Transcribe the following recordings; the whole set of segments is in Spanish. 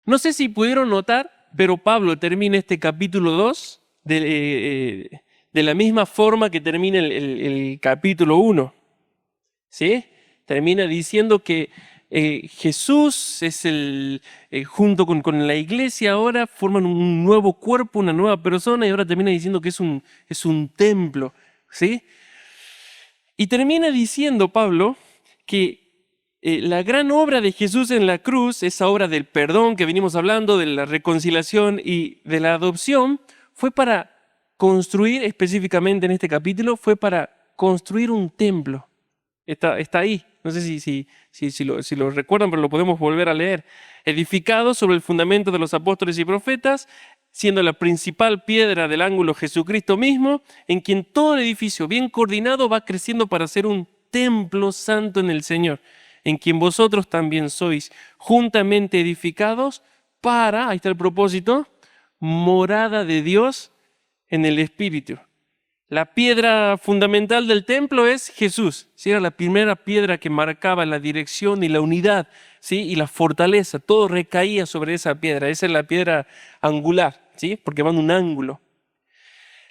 No sé si pudieron notar, pero Pablo termina este capítulo 2 de la misma forma que termina el capítulo 1. ¿Sí? Termina diciendo que Jesús es junto con la iglesia ahora forman un nuevo cuerpo, una nueva persona, y ahora termina diciendo que es un templo. ¿Sí? Y termina diciendo Pablo que la gran obra de Jesús en la cruz, esa obra del perdón que venimos hablando, de la reconciliación y de la adopción, fue para construir, específicamente en este capítulo, fue para construir un templo. Está ahí. No sé si lo recuerdan, pero lo podemos volver a leer. Edificado sobre el fundamento de los apóstoles y profetas, siendo la principal piedra del ángulo Jesucristo mismo, en quien todo el edificio bien coordinado va creciendo para ser un templo santo en el Señor, en quien vosotros también sois juntamente edificados para, ahí está el propósito, morada de Dios en el Espíritu. La piedra fundamental del templo es Jesús. ¿Sí? Era la primera piedra que marcaba la dirección y la unidad, ¿sí? Y la fortaleza. Todo recaía sobre esa piedra. Esa es la piedra angular, ¿sí? Porque va en un ángulo.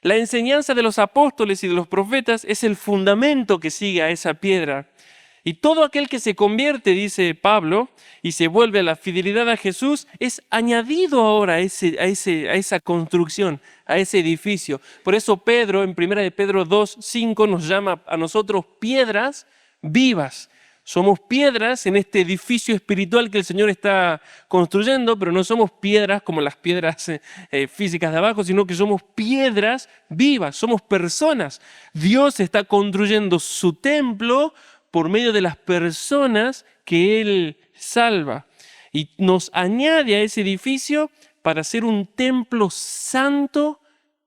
La enseñanza de los apóstoles y de los profetas es el fundamento que sigue a esa piedra. Y todo aquel que se convierte, dice Pablo, y se vuelve a la fidelidad a Jesús, es añadido ahora a esa construcción, a ese edificio. Por eso Pedro, en 1 de Pedro 2:5, nos llama a nosotros piedras vivas. Somos piedras en este edificio espiritual que el Señor está construyendo, pero no somos piedras como las piedras físicas de abajo, sino que somos piedras vivas, somos personas. Dios está construyendo su templo por medio de las personas que Él salva. Y nos añade a ese edificio para ser un templo santo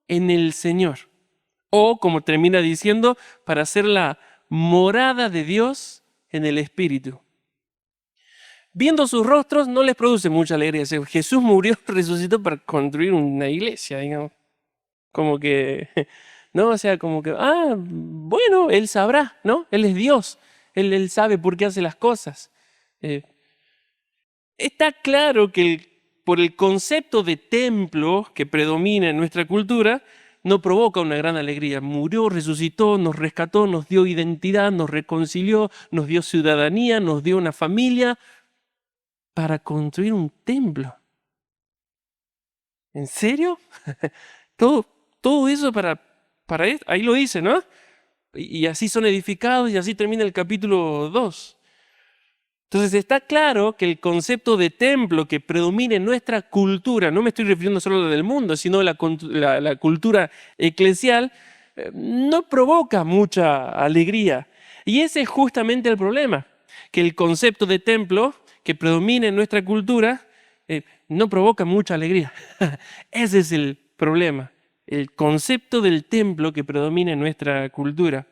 en el Señor. O, como termina diciendo, para ser la morada de Dios en el Espíritu. Viendo sus rostros no les produce mucha alegría. Jesús murió, resucitó para construir una iglesia, digamos. Como que, ¿no? O sea, como que, bueno, Él sabrá, ¿no? Él es Dios. Él sabe por qué hace las cosas. Está claro que por el concepto de templo que predomina en nuestra cultura, no provoca una gran alegría. Murió, resucitó, nos rescató, nos dio identidad, nos reconcilió, nos dio ciudadanía, nos dio una familia para construir un templo. ¿En serio? Todo eso para ahí lo dice, ¿no? Y así son edificados y así termina el capítulo 2. Entonces está claro que el concepto de templo que predomina en nuestra cultura, no me estoy refiriendo solo a la del mundo, sino a la cultura eclesial, no provoca mucha alegría. Y ese es justamente el problema, que el concepto de templo que predomina en nuestra cultura no provoca mucha alegría. Ese es el problema, el concepto del templo que predomina en nuestra cultura.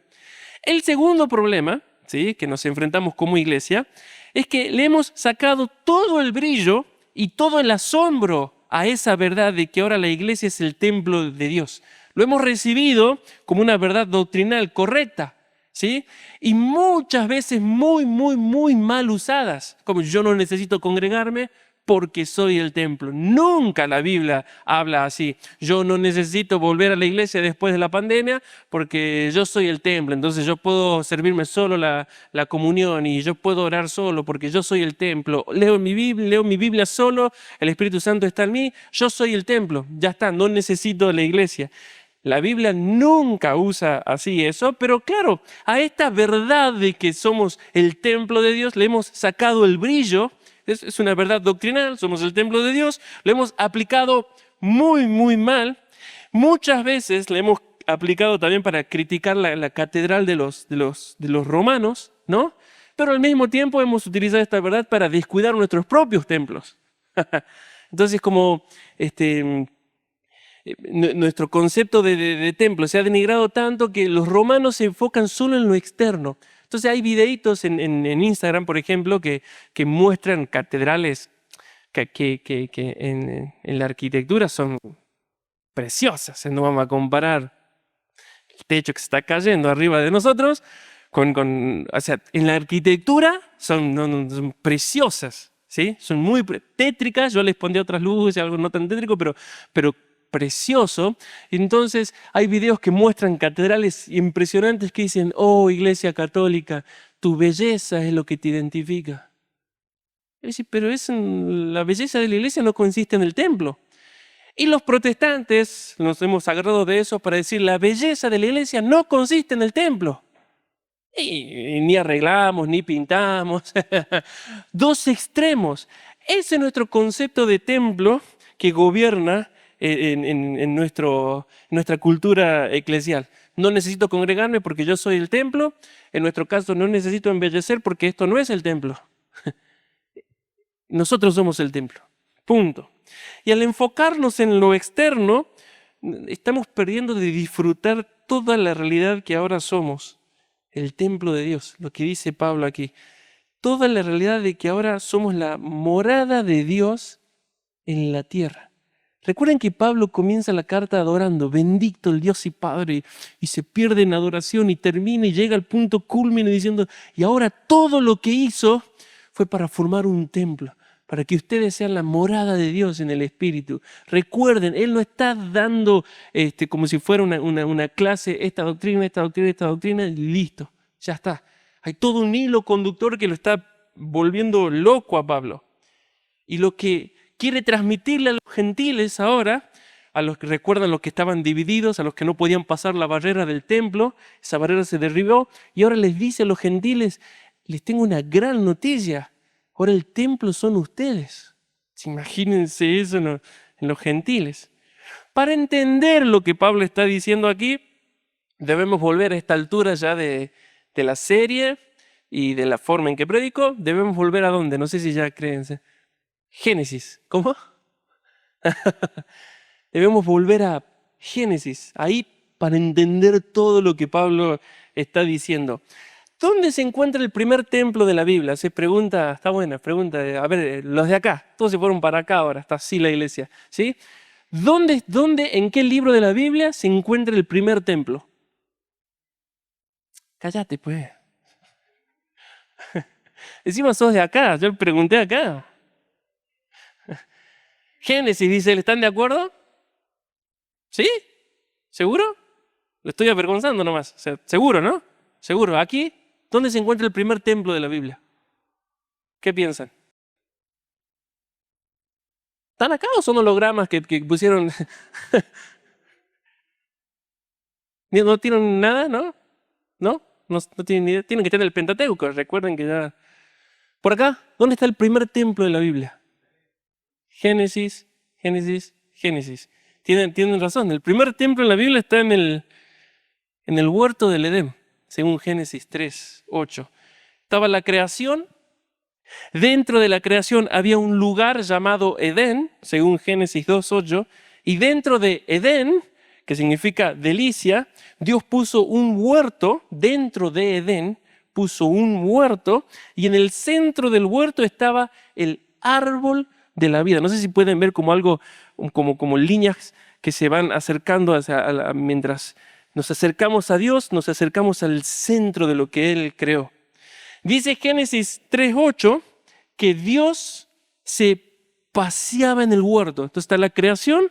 El segundo problema, ¿sí?, que nos enfrentamos como iglesia, es que le hemos sacado todo el brillo y todo el asombro a esa verdad de que ahora la iglesia es el templo de Dios. Lo hemos recibido como una verdad doctrinal correcta, ¿sí? Y muchas veces muy mal usadas, como yo no necesito congregarme porque soy el templo. Nunca la Biblia habla así. Yo no necesito volver a la iglesia después de la pandemia porque yo soy el templo. Entonces yo puedo servirme solo la comunión y yo puedo orar solo porque yo soy el templo. Leo mi Biblia solo, el Espíritu Santo está en mí, yo soy el templo. Ya está, no necesito la iglesia. La Biblia nunca usa así eso, pero claro, a esta verdad de que somos el templo de Dios le hemos sacado el brillo. Es una verdad doctrinal, somos el templo de Dios, lo hemos aplicado muy mal. Muchas veces le hemos aplicado también para criticar la catedral de los romanos, ¿no? Pero al mismo tiempo hemos utilizado esta verdad para descuidar nuestros propios templos. Entonces, como nuestro concepto de templo se ha denigrado tanto que los romanos se enfocan solo en lo externo. Entonces hay videitos en Instagram, por ejemplo, que muestran catedrales que en la arquitectura son preciosas. No vamos a comparar el techo que se está cayendo arriba de nosotros o sea, en la arquitectura son preciosas, ¿sí? Son muy tétricas, yo les pondría otras luces, algo no tan tétrico, pero precioso. Entonces hay videos que muestran catedrales impresionantes que dicen, oh, Iglesia Católica, tu belleza es lo que te identifica. Y dice, pero la belleza de la iglesia no consiste en el templo. Y los protestantes nos hemos agarrado de eso para decir, la belleza de la iglesia no consiste en el templo. Y ni arreglamos, ni pintamos. Dos extremos. Ese es nuestro concepto de templo que gobierna en nuestra cultura eclesial. No necesito congregarme porque yo soy el templo. En nuestro caso, no necesito embellecer porque esto no es el templo. Nosotros somos el templo. Punto. Y al enfocarnos en lo externo, estamos perdiendo de disfrutar toda la realidad que ahora somos. El templo de Dios, lo que dice Pablo aquí. Toda la realidad de que ahora somos la morada de Dios en la tierra. Recuerden que Pablo comienza la carta adorando, bendito el Dios y Padre, y se pierde en adoración y termina y llega al punto culmine diciendo, y ahora todo lo que hizo fue para formar un templo, para que ustedes sean la morada de Dios en el Espíritu. Recuerden, Él no está dando como si fuera una clase, esta doctrina, y listo, ya está. Hay todo un hilo conductor que lo está volviendo loco a Pablo. Y lo que quiere transmitirle a los gentiles ahora, a los que recuerdan los que estaban divididos, a los que no podían pasar la barrera del templo, esa barrera se derribó, y ahora les dice a los gentiles, les tengo una gran noticia, ahora el templo son ustedes. Imagínense eso en los gentiles. Para entender lo que Pablo está diciendo aquí, debemos volver a esta altura ya de la serie y de la forma en que predico, debemos volver a dónde, no sé si ya creense. Génesis, ¿cómo? Debemos volver a Génesis, ahí para entender todo lo que Pablo está diciendo. ¿Dónde se encuentra el primer templo de la Biblia? Se pregunta, está buena pregunta. A ver, los de acá, todos se fueron para acá ahora, está así la iglesia, ¿sí? ¿Dónde, en qué libro de la Biblia se encuentra el primer templo? Cállate, pues. Encima sos de acá, yo pregunté acá. Génesis dice, ¿están de acuerdo? ¿Sí? ¿Seguro? Lo estoy avergonzando nomás. O sea, seguro, ¿no? Seguro. Aquí, ¿dónde se encuentra el primer templo de la Biblia? ¿Qué piensan? ¿Están acá o son hologramas que pusieron? ¿No tienen nada, no? ¿No? No tienen ni idea. Tienen que tener el Pentateuco. Recuerden que ya... Por acá, ¿dónde está el primer templo de la Biblia? Génesis, Génesis, Génesis. Tienen razón. El primer templo en la Biblia está en el huerto del Edén, según Génesis 3:8. Estaba la creación. Dentro de la creación había un lugar llamado Edén, según Génesis 2:8. Y dentro de Edén, que significa delicia, Dios puso un huerto. Dentro de Edén puso un huerto. Y en el centro del huerto estaba el árbol de la vida. No sé si pueden ver como algo, como líneas que se van acercando mientras nos acercamos a Dios, nos acercamos al centro de lo que Él creó. Dice Génesis 3:8 que Dios se paseaba en el huerto. Entonces está la creación,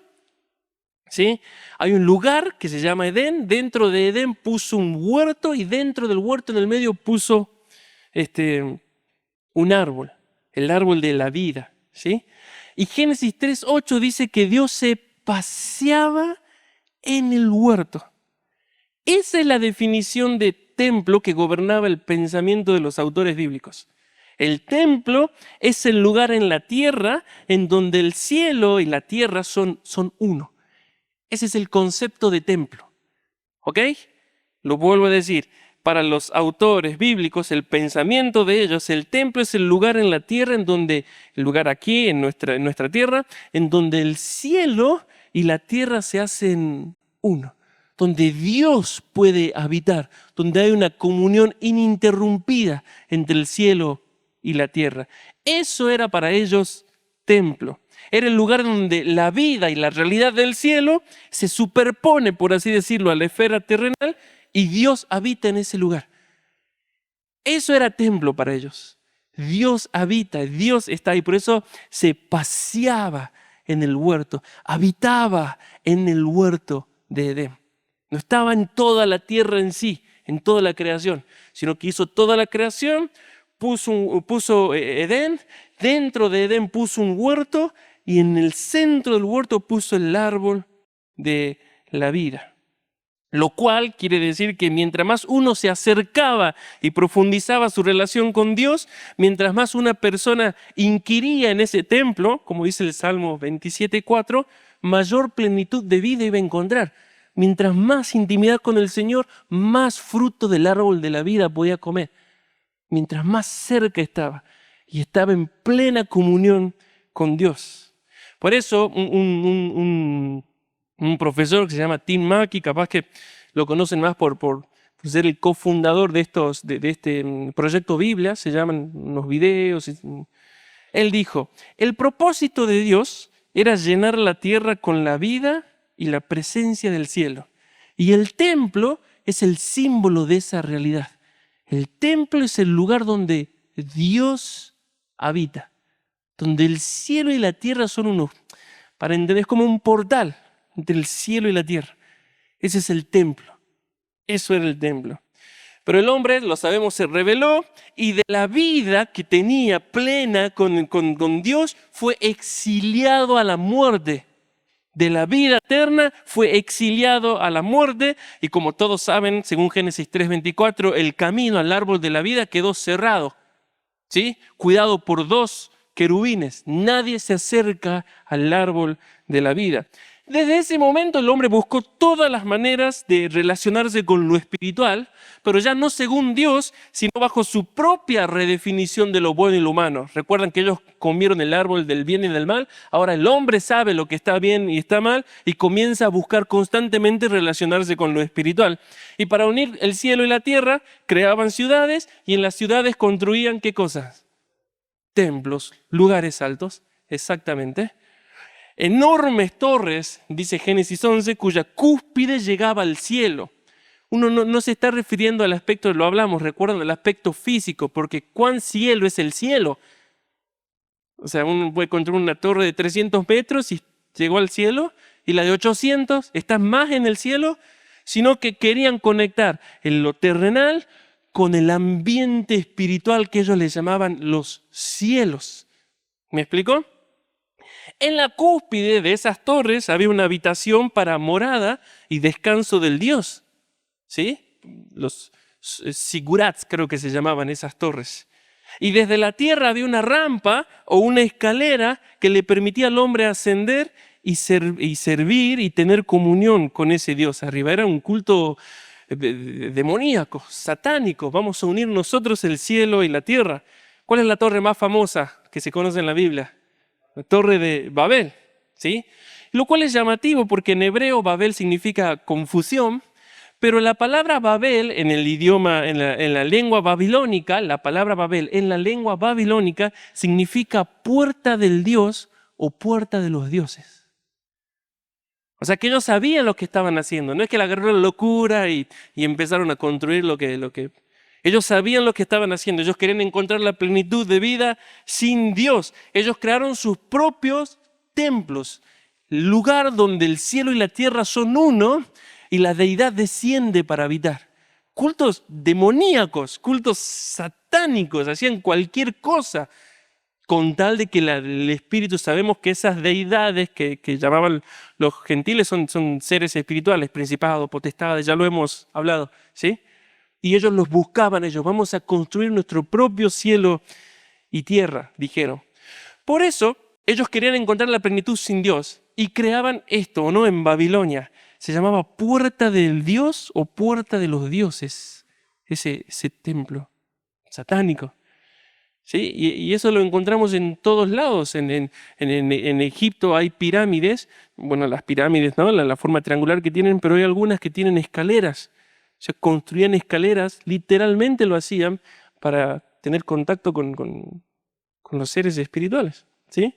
¿sí? Hay un lugar que se llama Edén. Dentro de Edén puso un huerto y dentro del huerto en el medio puso un árbol, el árbol de la vida, ¿sí? Y Génesis 3:8 dice que Dios se paseaba en el huerto. Esa es la definición de templo que gobernaba el pensamiento de los autores bíblicos. El templo es el lugar en la tierra en donde el cielo y la tierra son uno. Ese es el concepto de templo. ¿Ok? Lo vuelvo a decir. Para los autores bíblicos, el pensamiento de ellos, el templo es el lugar en la tierra, el lugar aquí, en nuestra tierra, en donde el cielo y la tierra se hacen uno, donde Dios puede habitar, donde hay una comunión ininterrumpida entre el cielo y la tierra. Eso era para ellos templo. Era el lugar donde la vida y la realidad del cielo se superpone, por así decirlo, a la esfera terrenal, y Dios habita en ese lugar. Eso era templo para ellos. Dios habita, Dios está ahí. Por eso se paseaba en el huerto, habitaba en el huerto de Edén. No estaba en toda la tierra en sí, en toda la creación, sino que hizo toda la creación, puso Edén, dentro de Edén puso un huerto y en el centro del huerto puso el árbol de la vida. Lo cual quiere decir que mientras más uno se acercaba y profundizaba su relación con Dios, mientras más una persona inquiría en ese templo, como dice el Salmo 27:4, mayor plenitud de vida iba a encontrar. Mientras más intimidad con el Señor, más fruto del árbol de la vida podía comer. Mientras más cerca estaba y estaba en plena comunión con Dios. Por eso un profesor que se llama Tim Mackie, capaz que lo conocen más por ser el cofundador de este proyecto Biblia, se llaman unos videos. Él dijo, el propósito de Dios era llenar la tierra con la vida y la presencia del cielo. Y el templo es el símbolo de esa realidad. El templo es el lugar donde Dios habita, donde el cielo y la tierra son unos, para entender, es como un portal entre el cielo y la tierra. Ese es el templo. Eso era el templo. Pero el hombre, lo sabemos, se rebeló y de la vida que tenía plena con Dios fue exiliado a la muerte. De la vida eterna fue exiliado a la muerte y como todos saben, según Génesis 3:24, el camino al árbol de la vida quedó cerrado, ¿sí? Cuidado por 2 querubines. Nadie se acerca al árbol de la vida. Desde ese momento el hombre buscó todas las maneras de relacionarse con lo espiritual, pero ya no según Dios, sino bajo su propia redefinición de lo bueno y lo humano. Recuerdan que ellos comieron el árbol del bien y del mal. Ahora el hombre sabe lo que está bien y está mal y comienza a buscar constantemente relacionarse con lo espiritual. Y para unir el cielo y la tierra, creaban ciudades y en las ciudades construían ¿qué cosas? Templos, lugares altos, exactamente. Enormes torres, dice Génesis 11, cuya cúspide llegaba al cielo. Uno no se está refiriendo al aspecto, lo hablamos, recuerdan, al aspecto físico, porque ¿cuán cielo es el cielo? O sea, uno puede construir una torre de 300 metros y llegó al cielo, y la de 800 está más en el cielo, sino que querían conectar en lo terrenal con el ambiente espiritual que ellos le llamaban los cielos. ¿Me explico? En la cúspide de esas torres había una habitación para morada y descanso del Dios. ¿Sí? Los sigurats creo que se llamaban esas torres. Y desde la tierra había una rampa o una escalera que le permitía al hombre ascender y servir y tener comunión con ese Dios arriba. Era un culto demoníaco, satánico. Vamos a unir nosotros el cielo y la tierra. ¿Cuál es la torre más famosa que se conoce en la Biblia? La torre de Babel, ¿sí? Lo cual es llamativo porque en hebreo Babel significa confusión, pero la palabra Babel en el idioma, en la lengua babilónica, la palabra Babel en la lengua babilónica significa puerta del Dios o puerta de los dioses. O sea que ellos sabían lo que estaban haciendo, no es que la agarró la locura y empezaron a construir lo que ellos sabían lo que estaban haciendo. Ellos querían encontrar la plenitud de vida sin Dios. Ellos crearon sus propios templos, lugar donde el cielo y la tierra son uno y la deidad desciende para habitar. Cultos demoníacos, cultos satánicos, hacían cualquier cosa con tal de que el espíritu, sabemos que esas deidades que llamaban los gentiles son seres espirituales, principados, potestades, ya lo hemos hablado, ¿sí? Y ellos los buscaban, vamos a construir nuestro propio cielo y tierra, dijeron. Por eso, ellos querían encontrar la plenitud sin Dios y creaban esto, ¿o no? En Babilonia. Se llamaba puerta del Dios o puerta de los dioses, ese templo satánico. ¿Sí? Y eso lo encontramos en todos lados. En Egipto hay pirámides, bueno, las pirámides, ¿no? La forma triangular que tienen, pero hay algunas que tienen escaleras. O sea, construían escaleras, literalmente lo hacían para tener contacto con los seres espirituales, ¿sí?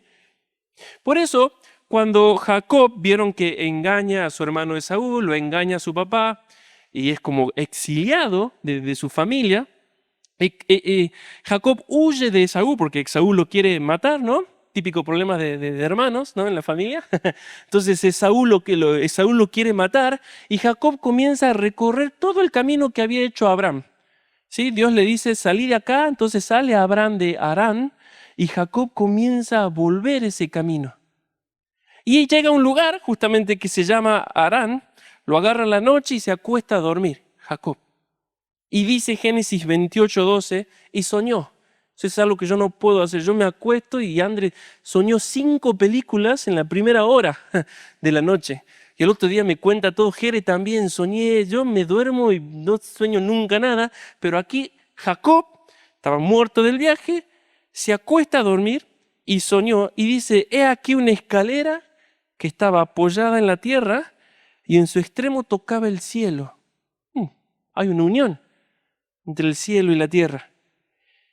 Por eso, cuando Jacob vieron que engaña a su hermano Esaú, lo engaña a su papá y es como exiliado de su familia, Jacob huye de Esaú porque Esaú lo quiere matar, ¿no? Típico problema de hermanos, ¿no? En la familia. Entonces Esaú lo quiere matar y Jacob comienza a recorrer todo el camino que había hecho Abraham. ¿Sí? Dios le dice, salí de acá, entonces sale Abraham de Harán y Jacob comienza a volver ese camino. Y llega a un lugar justamente que se llama Harán, lo agarra en la noche y se acuesta a dormir, Jacob. Y dice Génesis 28:12, y soñó. Eso es algo que yo no puedo hacer. Yo me acuesto y Andrés soñó 5 películas en la primera hora de la noche. Y el otro día me cuenta todo, Jere también soñé, yo me duermo y no sueño nunca nada, pero aquí Jacob estaba muerto del viaje, se acuesta a dormir y soñó y dice, he aquí una escalera que estaba apoyada en la tierra y en su extremo tocaba el cielo. Hay una unión entre el cielo y la tierra.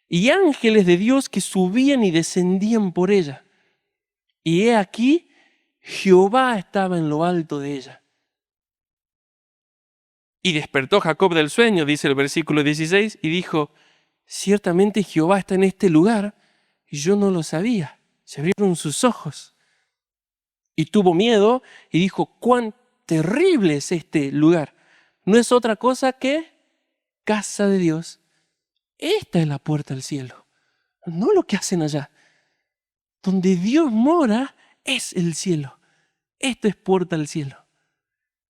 Y ángeles de Dios que subían y descendían por ella. Y he aquí, Jehová estaba en lo alto de ella. Y despertó Jacob del sueño, dice el versículo 16, y dijo, ciertamente Jehová está en este lugar, y yo no lo sabía. Se abrieron sus ojos. Y tuvo miedo, y dijo, cuán terrible es este lugar. No es otra cosa que casa de Dios. Esta es la puerta al cielo, no lo que hacen allá. Donde Dios mora es el cielo. Esto es puerta al cielo.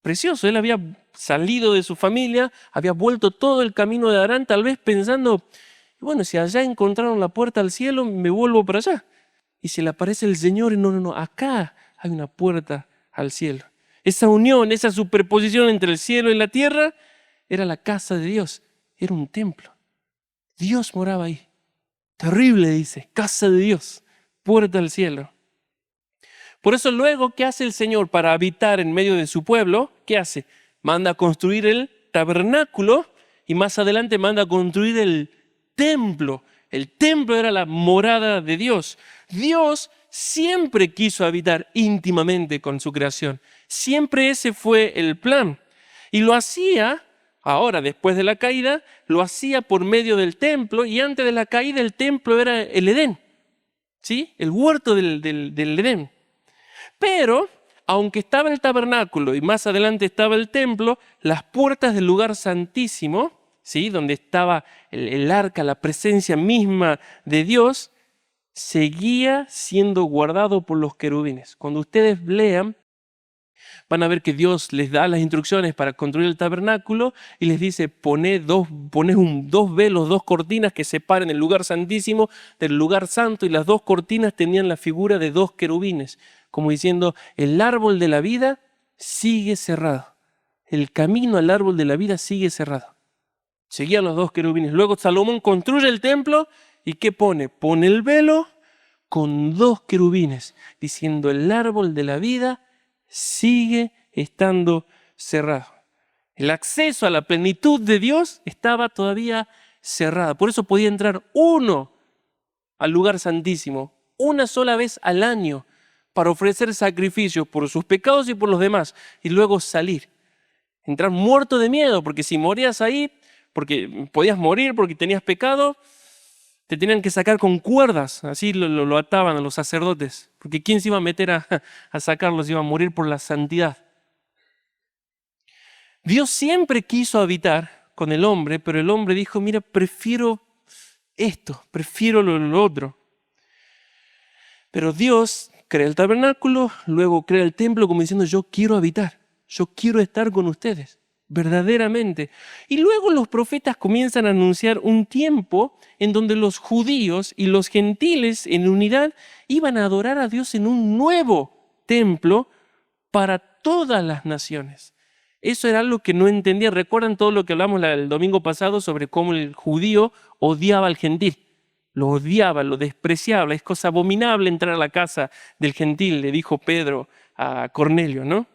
Precioso, él había salido de su familia, había vuelto todo el camino de Harán, tal vez pensando, bueno, si allá encontraron la puerta al cielo, me vuelvo para allá. Y se le aparece el Señor y no, acá hay una puerta al cielo. Esa unión, esa superposición entre el cielo y la tierra, era la casa de Dios, era un templo. Dios moraba ahí. Terrible, dice, casa de Dios, puerta al cielo. Por eso luego, ¿qué hace el Señor para habitar en medio de su pueblo? ¿Qué hace? Manda a construir el tabernáculo y más adelante manda a construir el templo. El templo era la morada de Dios. Dios siempre quiso habitar íntimamente con su creación. Siempre ese fue el plan. Y lo hacía, ahora después de la caída, lo hacía por medio del templo, y antes de la caída el templo era el Edén, ¿sí? El huerto del Edén. Pero, aunque estaba el tabernáculo y más adelante estaba el templo, las puertas del lugar santísimo, ¿sí? Donde estaba el arca, la presencia misma de Dios, seguía siendo guardado por los querubines. Cuando ustedes lean, van a ver que Dios les da las instrucciones para construir el tabernáculo y les dice, poné dos velos, 2 cortinas que separen el lugar santísimo del lugar santo, y las 2 cortinas tenían la figura de 2 querubines, como diciendo, el árbol de la vida sigue cerrado. El camino al árbol de la vida sigue cerrado. Seguían los 2 querubines. Luego Salomón construye el templo y ¿qué pone? Pone el velo con 2 querubines, diciendo, el árbol de la vida sigue estando cerrado. El acceso a la plenitud de Dios estaba todavía cerrado. Por eso podía entrar uno al lugar santísimo, una sola vez al año, para ofrecer sacrificios por sus pecados y por los demás, y luego salir. Entrar muerto de miedo, porque si morías ahí, porque podías morir porque tenías pecado, te tenían que sacar con cuerdas, así lo ataban a los sacerdotes, porque ¿quién se iba a meter a sacarlos? Iba a morir por la santidad. Dios siempre quiso habitar con el hombre, pero el hombre dijo, mira, prefiero esto, prefiero lo otro. Pero Dios crea el tabernáculo, luego crea el templo como diciendo, yo quiero habitar, yo quiero estar con ustedes, verdaderamente. Y luego los profetas comienzan a anunciar un tiempo en donde los judíos y los gentiles en unidad iban a adorar a Dios en un nuevo templo para todas las naciones. Eso era algo que no entendía. ¿Recuerdan todo lo que hablamos el domingo pasado sobre cómo el judío odiaba al gentil? Lo odiaba, lo despreciaba. Es cosa abominable entrar a la casa del gentil, le dijo Pedro a Cornelio, ¿no?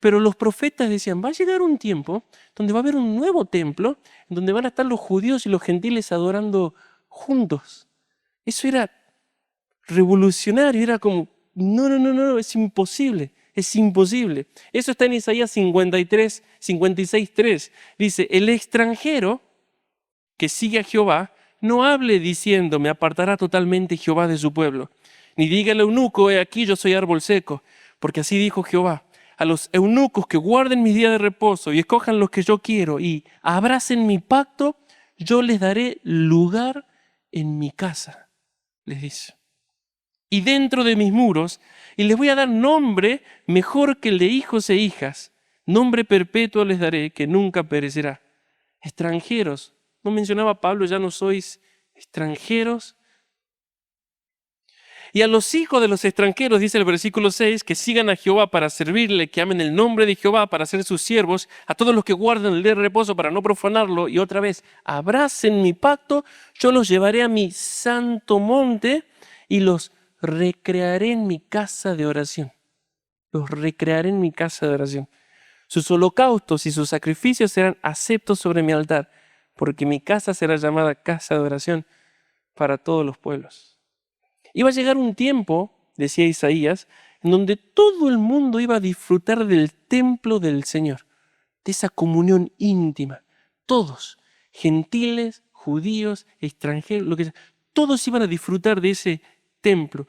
Pero los profetas decían, va a llegar un tiempo donde va a haber un nuevo templo, en donde van a estar los judíos y los gentiles adorando juntos. Eso era revolucionario, era como, no, es imposible. Es imposible. Eso está en Isaías 56:3. Dice, el extranjero que sigue a Jehová, no hable diciendo, me apartará totalmente Jehová de su pueblo. Ni diga al eunuco, he aquí yo soy árbol seco, porque así dijo Jehová. A los eunucos que guarden mis días de reposo y escojan los que yo quiero y abracen mi pacto, yo les daré lugar en mi casa, les dice. Y dentro de mis muros, y les voy a dar nombre mejor que el de hijos e hijas. Nombre perpetuo les daré, que nunca perecerá. Extranjeros. ¿No mencionaba Pablo, ya no sois extranjeros? Y a los hijos de los extranjeros, dice el versículo 6, que sigan a Jehová para servirle, que amen el nombre de Jehová para ser sus siervos, a todos los que guardan el día de reposo para no profanarlo, y otra vez, abracen mi pacto, yo los llevaré a mi santo monte y los recrearé en mi casa de oración. Los recrearé en mi casa de oración. Sus holocaustos y sus sacrificios serán aceptos sobre mi altar, porque mi casa será llamada casa de oración para todos los pueblos. Iba a llegar un tiempo, decía Isaías, en donde todo el mundo iba a disfrutar del templo del Señor, de esa comunión íntima. Todos, gentiles, judíos, extranjeros, lo que sea, todos iban a disfrutar de ese templo.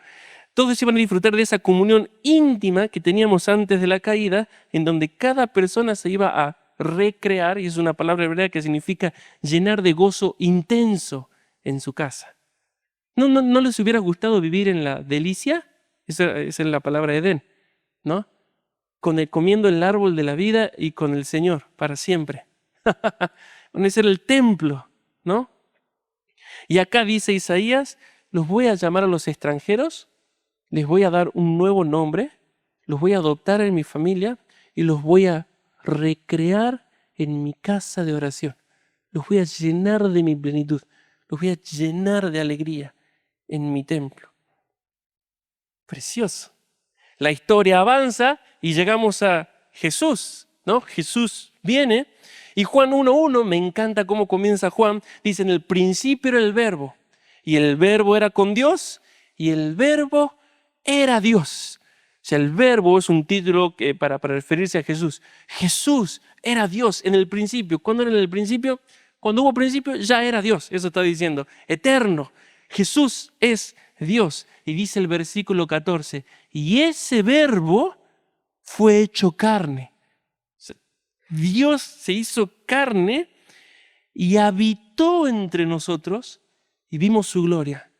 Todos iban a disfrutar de esa comunión íntima que teníamos antes de la caída, en donde cada persona se iba a recrear, y es una palabra hebrea que significa llenar de gozo intenso en su casa. ¿No les hubiera gustado vivir en la delicia? Esa es la palabra Edén, ¿no? Comiendo el árbol de la vida y con el Señor para siempre. Ese era el templo, ¿no? Y acá dice Isaías, los voy a llamar a los extranjeros, les voy a dar un nuevo nombre, los voy a adoptar en mi familia y los voy a recrear en mi casa de oración. Los voy a llenar de mi plenitud, los voy a llenar de alegría en mi templo. Precioso. La historia avanza y llegamos a Jesús, ¿no? Jesús viene y Juan 1:1, me encanta cómo comienza Juan, dice, en el principio era el verbo y el verbo era con Dios y el verbo era Dios. O sea, el verbo es un título para referirse a Jesús. Jesús era Dios en el principio. ¿Cuándo era en el principio? Cuando hubo principio ya era Dios, eso está diciendo, eterno. Jesús es Dios. Y dice el versículo 14, y ese verbo fue hecho carne. Dios se hizo carne y habitó entre nosotros y vimos su gloria,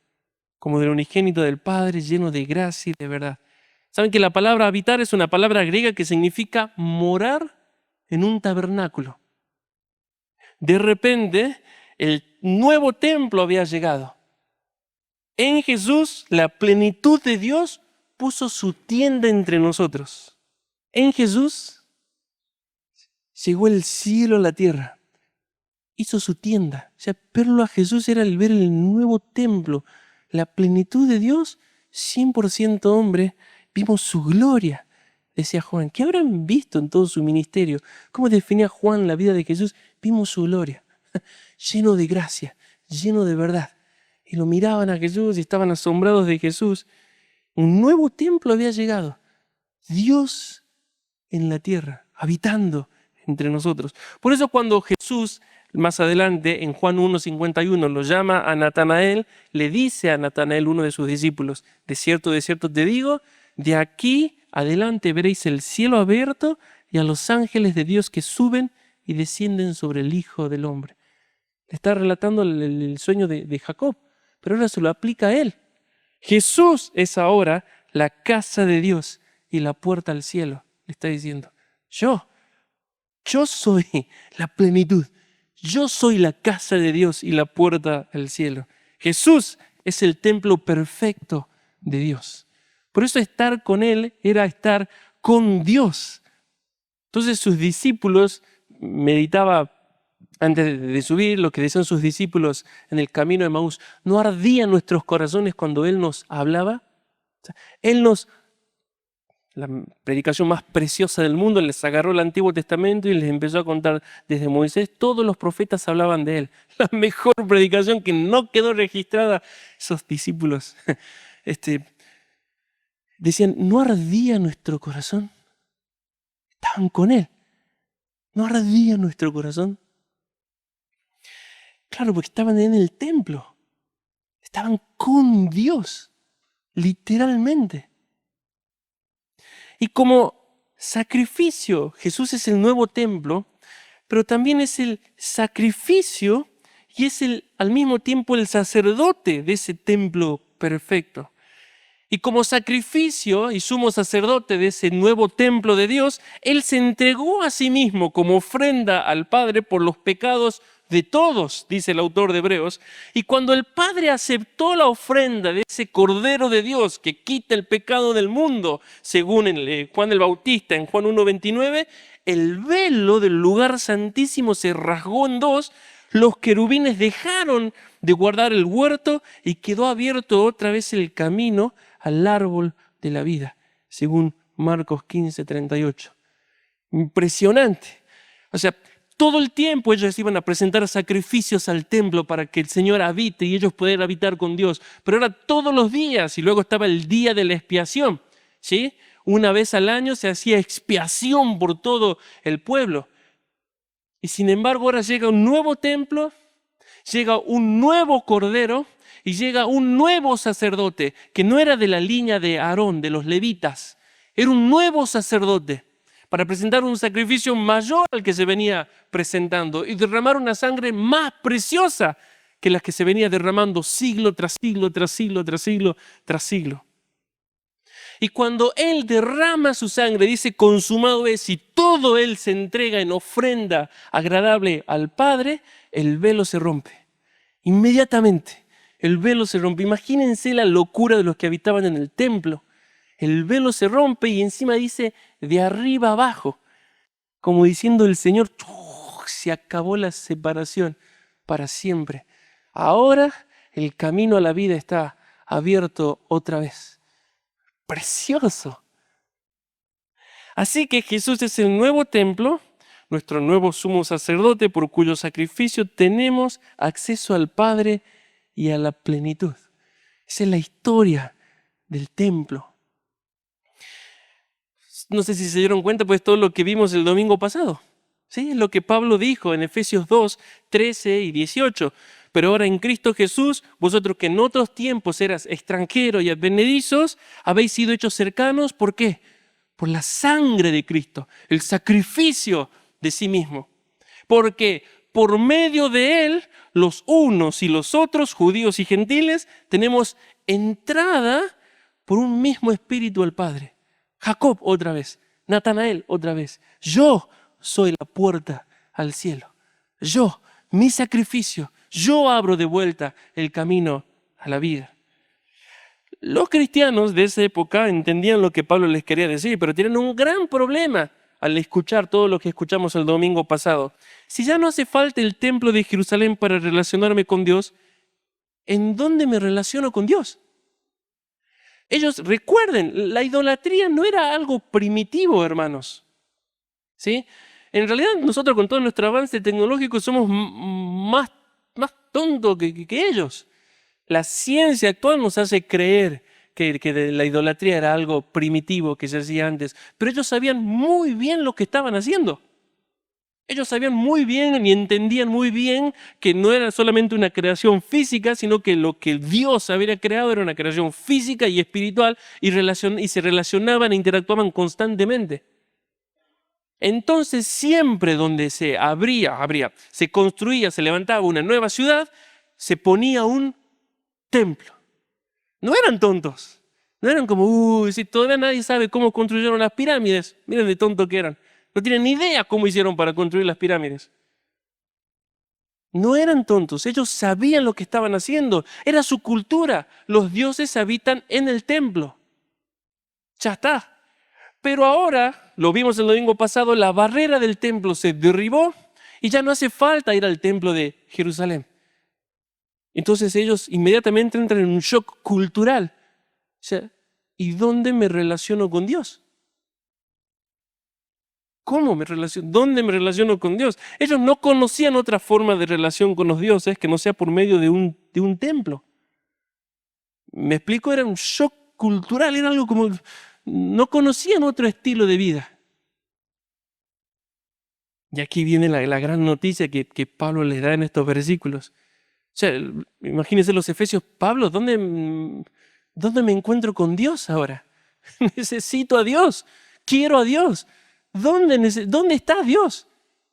como del unigénito del Padre, lleno de gracia y de verdad. ¿Saben que la palabra habitar es una palabra griega que significa morar en un tabernáculo? De repente, el nuevo templo había llegado. En Jesús, la plenitud de Dios puso su tienda entre nosotros. En Jesús llegó el cielo a la tierra. Hizo su tienda. O sea, verlo a Jesús era el ver el nuevo templo. La plenitud de Dios, 100% hombre. Vimos su gloria. Decía Juan, ¿qué habrán visto en todo su ministerio? ¿Cómo definía Juan la vida de Jesús? Vimos su gloria. Lleno de gracia, lleno de verdad. Y lo miraban a Jesús y estaban asombrados de Jesús. Un nuevo templo había llegado. Dios en la tierra, habitando entre nosotros. Por eso cuando Jesús, más adelante, en Juan 1:51, lo llama a Natanael, le dice a Natanael, uno de sus discípulos, de cierto te digo, de aquí adelante veréis el cielo abierto y a los ángeles de Dios que suben y descienden sobre el Hijo del Hombre. Le está relatando el sueño de Jacob, pero ahora se lo aplica a él. Jesús es ahora la casa de Dios y la puerta al cielo. Le está diciendo, yo soy la plenitud. Yo soy la casa de Dios y la puerta al cielo. Jesús es el templo perfecto de Dios. Por eso estar con Él era estar con Dios. Entonces sus discípulos, meditaba antes de subir lo que decían sus discípulos en el camino de Maús, ¿no ardían nuestros corazones cuando Él nos hablaba? O sea, la predicación más preciosa del mundo, les agarró el Antiguo Testamento y les empezó a contar desde Moisés, todos los profetas hablaban de Él. La mejor predicación que no quedó registrada, esos discípulos decían, ¿no ardía nuestro corazón? Estaban con Él. ¿No ardía nuestro corazón? Claro, porque estaban en el templo. Estaban con Dios, literalmente. Y como sacrificio, Jesús es el nuevo templo, pero también es el sacrificio y es al mismo tiempo el sacerdote de ese templo perfecto. Y como sacrificio y sumo sacerdote de ese nuevo templo de Dios, Él se entregó a sí mismo como ofrenda al Padre por los pecados de todos, dice el autor de Hebreos. Y cuando el Padre aceptó la ofrenda de ese Cordero de Dios que quita el pecado del mundo, según Juan el Bautista en Juan 1:29, el velo del lugar santísimo se rasgó en dos, los querubines dejaron de guardar el huerto y quedó abierto otra vez el camino al árbol de la vida, según Marcos 15:38. Impresionante. O sea, todo el tiempo ellos iban a presentar sacrificios al templo para que el Señor habite y ellos pudieran habitar con Dios. Pero era todos los días y luego estaba el día de la expiación, ¿sí? Una vez al año se hacía expiación por todo el pueblo. Y sin embargo ahora llega un nuevo templo, llega un nuevo cordero y llega un nuevo sacerdote que no era de la línea de Aarón, de los levitas. Era un nuevo sacerdote para presentar un sacrificio mayor al que se venía presentando y derramar una sangre más preciosa que la que se venía derramando siglo tras siglo, tras siglo, tras siglo, tras siglo. Y cuando Él derrama su sangre, dice consumado es, y todo Él se entrega en ofrenda agradable al Padre, el velo se rompe. Inmediatamente el velo se rompe. Imagínense la locura de los que habitaban en el templo. El velo se rompe y encima dice de arriba abajo, como diciendo el Señor, se acabó la separación para siempre. Ahora el camino a la vida está abierto otra vez. Precioso. Así que Jesús es el nuevo templo, nuestro nuevo sumo sacerdote por cuyo sacrificio tenemos acceso al Padre y a la plenitud. Esa es la historia del templo. No sé si se dieron cuenta, pues todo lo que vimos el domingo pasado. ¿Sí? Es lo que Pablo dijo en Efesios 2, 13 y 18. Pero ahora en Cristo Jesús, vosotros que en otros tiempos eras extranjeros y advenedizos, habéis sido hechos cercanos. ¿Por qué? Por la sangre de Cristo, el sacrificio de sí mismo. Porque por medio de Él, los unos y los otros, judíos y gentiles, tenemos entrada por un mismo espíritu al Padre. Jacob otra vez, Natanael otra vez. Yo soy la puerta al cielo. Yo, mi sacrificio, yo abro de vuelta el camino a la vida. Los cristianos de esa época entendían lo que Pablo les quería decir, pero tienen un gran problema al escuchar todo lo que escuchamos el domingo pasado. Si ya no hace falta el templo de Jerusalén para relacionarme con Dios, ¿en dónde me relaciono con Dios? Ellos recuerden, la idolatría no era algo primitivo, hermanos. ¿Sí? En realidad nosotros con todo nuestro avance tecnológico somos más tontos que ellos. La ciencia actual nos hace creer que la idolatría era algo primitivo que se hacía antes, pero ellos sabían muy bien lo que estaban haciendo. Ellos sabían muy bien y entendían muy bien que no era solamente una creación física, sino que lo que Dios había creado era una creación física y espiritual y se relacionaban e interactuaban constantemente. Entonces siempre donde se se construía, se levantaba una nueva ciudad, se ponía un templo. No eran tontos. No eran como, si todavía nadie sabe cómo construyeron las pirámides. Miren de tontos que eran. No tienen ni idea cómo hicieron para construir las pirámides. No eran tontos. Ellos sabían lo que estaban haciendo. Era su cultura. Los dioses habitan en el templo. Ya está. Pero ahora, lo vimos el domingo pasado, la barrera del templo se derribó y ya no hace falta ir al templo de Jerusalén. Entonces ellos inmediatamente entran en un shock cultural. O sea, ¿y dónde me relaciono con Dios? ¿Cómo me relaciono? ¿Dónde me relaciono con Dios? Ellos no conocían otra forma de relación con los dioses que no sea por medio de un templo. ¿Me explico? Era un shock cultural, era algo como... No conocían otro estilo de vida. Y aquí viene la gran noticia que Pablo les da en estos versículos. O sea, imagínense los Efesios. Pablo, ¿dónde me encuentro con Dios ahora? Necesito a Dios. Quiero a Dios. ¿Dónde está Dios?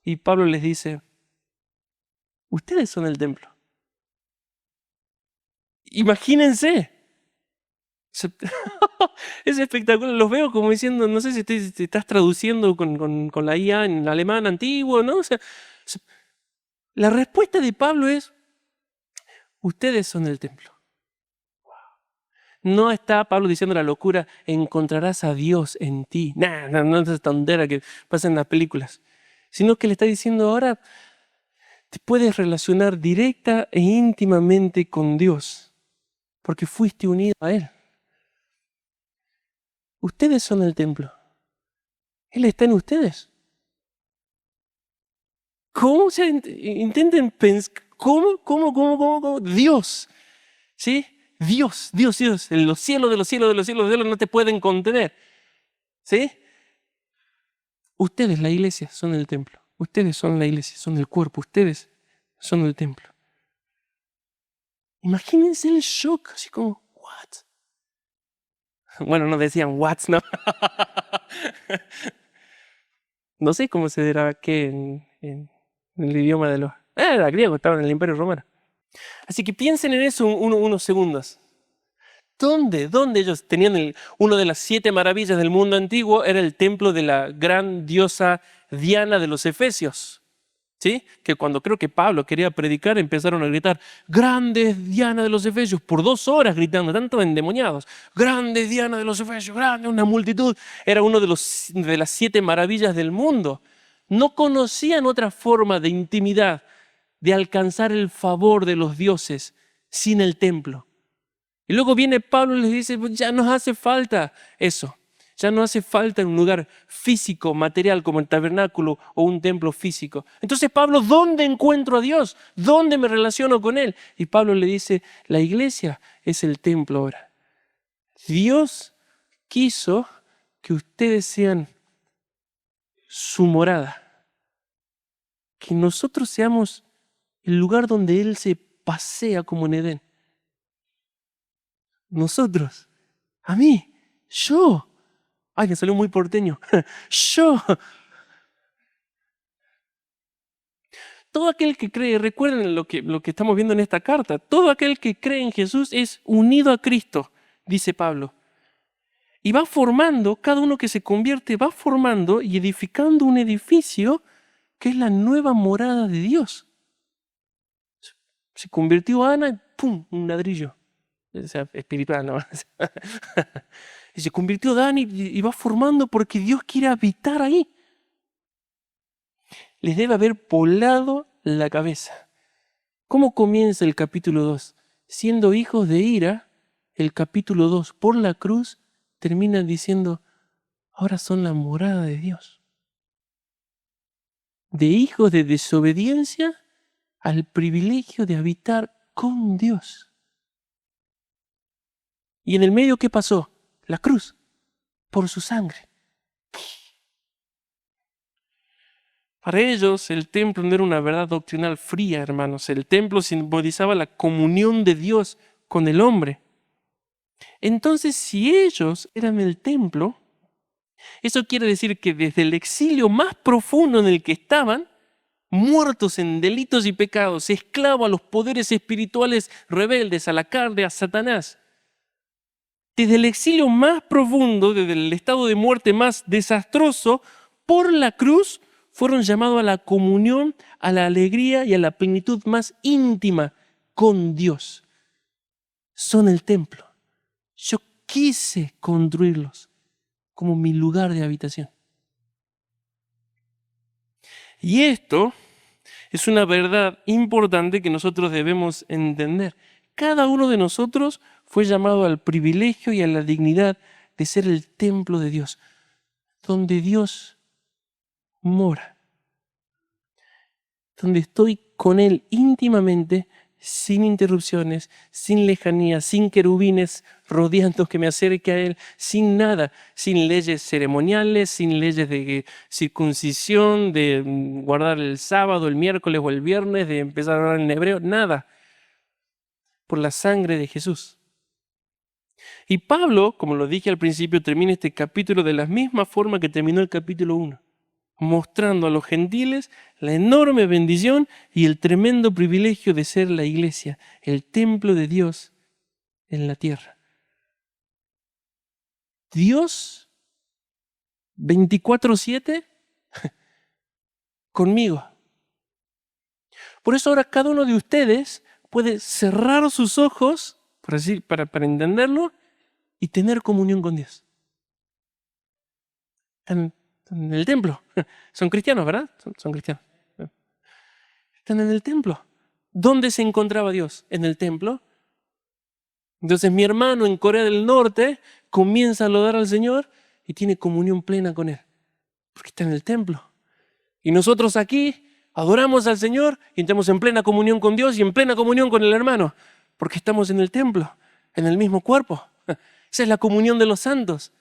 Y Pablo les dice, ustedes son el templo. Imagínense. Es espectacular. Los veo como diciendo, no sé si te estás traduciendo con la IA en alemán antiguo, ¿no? O sea, la respuesta de Pablo es, ustedes son el templo. No está Pablo diciendo la locura, encontrarás a Dies en ti. No es tontera que pasa en las películas. Sino que le está diciendo ahora, te puedes relacionar directa e íntimamente con Dios, porque fuiste unido a Él. Ustedes son el templo. Él está en ustedes. ¿Cómo? Intenten pensar, ¿cómo? Dios, ¿sí? Dios. En los cielos de los cielos de los cielos de los no te pueden contener, ¿sí? Ustedes, la iglesia, son el templo. Ustedes son la iglesia, son el cuerpo. Ustedes son el templo. Imagínense el shock, así como, ¿what? Bueno, no decían what, ¿no? No sé cómo se dirá qué en el idioma de los... Era griego, estaba en el Imperio Romano. Así que piensen en eso unos segundos. ¿Dónde ellos tenían uno de las 7 maravillas del mundo antiguo? Era el templo de la gran diosa Diana de los Efesios. ¿Sí? Que cuando creo que Pablo quería predicar empezaron a gritar, grande es Diana de los Efesios, por 2 horas gritando, tanto endemoniados, grande es Diana de los Efesios, grande, una multitud. Era uno de las 7 maravillas del mundo. No conocían otra forma de intimidad, de alcanzar el favor de los dioses sin el templo. Y luego viene Pablo y les dice, ya nos hace falta eso. Ya no hace falta un lugar físico, material, como el tabernáculo o un templo físico. Entonces, Pablo, ¿dónde encuentro a Dios? ¿Dónde me relaciono con Él? Y Pablo le dice, la iglesia es el templo ahora. Dios quiso que ustedes sean su morada. Que nosotros seamos el lugar donde Él se pasea como en Edén. Nosotros, a mí, yo. Ay, me salió muy porteño. Yo. Todo aquel que cree, recuerden lo que estamos viendo en esta carta, todo aquel que cree en Jesús es unido a Cristo, dice Pablo. Y va formando, cada uno que se convierte va formando y edificando un edificio que es la nueva morada de Dios. Se convirtió Ana y ¡pum! Un ladrillo. O sea, espiritual, ¿no? Y se convirtió Dani y va formando porque Dios quiere habitar ahí. Les debe haber volado la cabeza. ¿Cómo comienza el capítulo 2? Siendo hijos de ira, el capítulo 2, por la cruz, termina diciendo, ahora son la morada de Dios. De hijos de desobediencia al privilegio de habitar con Dios. ¿Y en el medio qué pasó? La cruz, por su sangre. Para ellos el templo no era una verdad doctrinal fría, hermanos. El templo simbolizaba la comunión de Dios con el hombre. Entonces, si ellos eran el templo, eso quiere decir que desde el exilio más profundo en el que estaban, muertos en delitos y pecados, esclavos a los poderes espirituales rebeldes, a la carne, a Satanás, desde el exilio más profundo, desde el estado de muerte más desastroso, por la cruz, fueron llamados a la comunión, a la alegría y a la plenitud más íntima con Dios. Son el templo. Yo quise construirlos como mi lugar de habitación. Y esto es una verdad importante que nosotros debemos entender. Cada uno de nosotros fue llamado al privilegio y a la dignidad de ser el templo de Dios, donde Dios mora, donde estoy con Él íntimamente sin interrupciones, sin lejanía, sin querubines rodeando que me acerque a Él, sin nada, sin leyes ceremoniales, sin leyes de circuncisión, de guardar el sábado, el miércoles o el viernes, de empezar a orar en hebreo, nada. Por la sangre de Jesús. Y Pablo, como lo dije al principio, termina este capítulo de la misma forma que terminó el capítulo 1. Mostrando a los gentiles la enorme bendición y el tremendo privilegio de ser la iglesia, el templo de Dios en la tierra. Dios 24/7 conmigo. Por eso ahora cada uno de ustedes puede cerrar sus ojos, para entenderlo, y tener comunión con Dios. En el templo. Son cristianos, ¿verdad? Son cristianos. Están en el templo. ¿Dónde se encontraba Dios? En el templo. Entonces mi hermano en Corea del Norte comienza a laudar al Señor y tiene comunión plena con Él. Porque está en el templo. Y nosotros aquí adoramos al Señor y estamos en plena comunión con Dios y en plena comunión con el hermano. Porque estamos en el templo, en el mismo cuerpo. Esa es la comunión de los santos.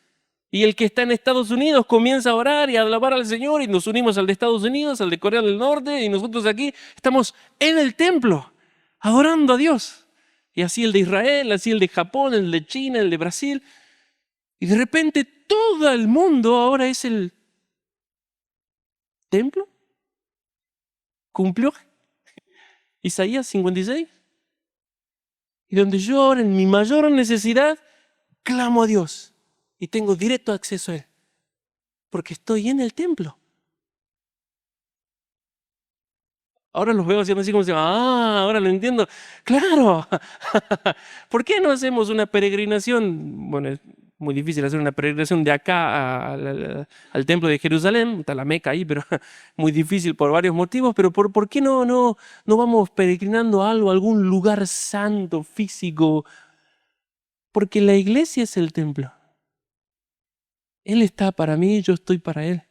Y el que está en Estados Unidos comienza a orar y a alabar al Señor y nos unimos al de Estados Unidos, al de Corea del Norte y nosotros aquí estamos en el templo, adorando a Dios. Y así el de Israel, así el de Japón, el de China, el de Brasil. Y de repente todo el mundo ahora es el templo. ¿Cumplió Isaías 56? Y donde yo ahora en mi mayor necesidad clamo a Dios. Y tengo directo acceso a Él. Porque estoy en el templo. Ahora los veo haciendo así como si, ahora lo entiendo. ¡Claro! ¿Por qué no hacemos una peregrinación? Bueno, es muy difícil hacer una peregrinación de acá al templo de Jerusalén. Está la Meca ahí, pero muy difícil por varios motivos. Pero ¿por qué no vamos peregrinando a algún lugar santo, físico? Porque la iglesia es el templo. Él está para mí, yo estoy para Él.